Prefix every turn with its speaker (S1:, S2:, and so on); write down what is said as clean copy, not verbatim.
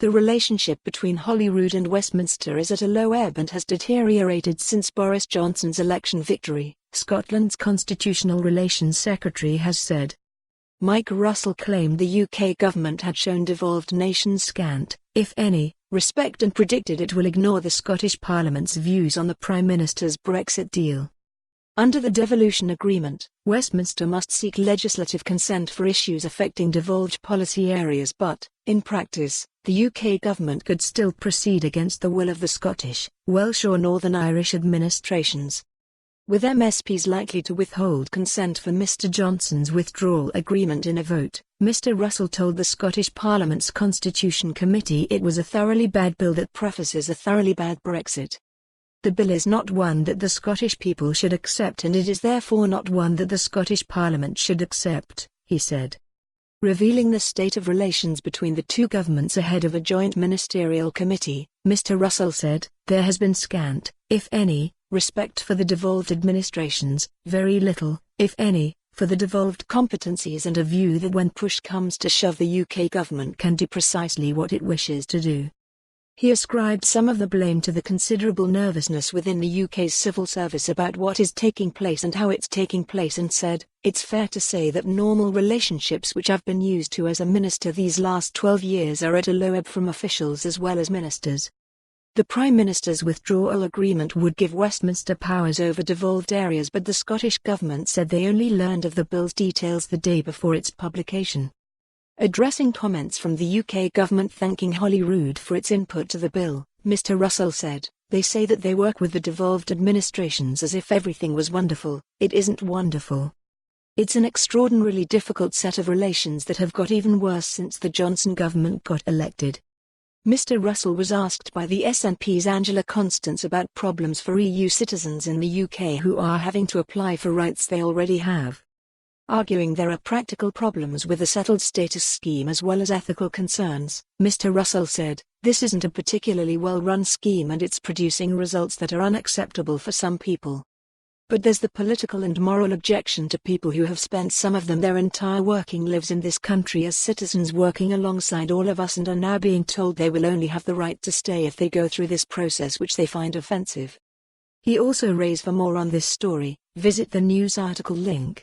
S1: The relationship between Holyrood and Westminster is at a low ebb and has deteriorated since Boris Johnson's election victory, Scotland's Constitutional Relations Secretary has said. Mike Russell claimed the UK government had shown devolved nations scant, if any, respect and predicted it will ignore the Scottish Parliament's views on the Prime Minister's Brexit deal. Under the devolution agreement, Westminster must seek legislative consent for issues affecting devolved policy areas but, in practice, the UK government could still proceed against the will of the Scottish, Welsh or Northern Irish administrations. With MSPs likely to withhold consent for Mr Johnson's withdrawal agreement in a vote, Mr Russell told the Scottish Parliament's Constitution Committee it was a thoroughly bad bill that prefaces a thoroughly bad Brexit. The bill is not one that the Scottish people should accept and it is therefore not one that the Scottish Parliament should accept, he said. Revealing the state of relations between the two governments ahead of a joint ministerial committee, Mr Russell said, there has been scant, if any, respect for the devolved administrations, very little, if any, for the devolved competencies and a view that when push comes to shove the UK government can do precisely what it wishes to do. He ascribed some of the blame to the considerable nervousness within the UK's civil service about what is taking place and how it's taking place and said, it's fair to say that normal relationships which I've been used to as a minister these last 12 years are at a low ebb from officials as well as ministers. The Prime Minister's withdrawal agreement would give Westminster powers over devolved areas but the Scottish Government said they only learned of the bill's details the day before its publication. Addressing comments from the UK government thanking Holyrood for its input to the bill, Mr Russell said, they say that they work with the devolved administrations as if everything was wonderful. It isn't wonderful. It's an extraordinarily difficult set of relations that have got even worse since the Johnson government got elected. Mr Russell was asked by the SNP's Angela Constance about problems for EU citizens in the UK who are having to apply for rights they already have. Arguing there are practical problems with the settled status scheme as well as ethical concerns, Mr Russell said, this isn't a particularly well-run scheme and it's producing results that are unacceptable for some people. But there's the political and moral objection to people who have spent some of them their entire working lives in this country as citizens working alongside all of us and are now being told they will only have the right to stay if they go through this process which they find offensive. He also raised for more on this story, visit the news article link.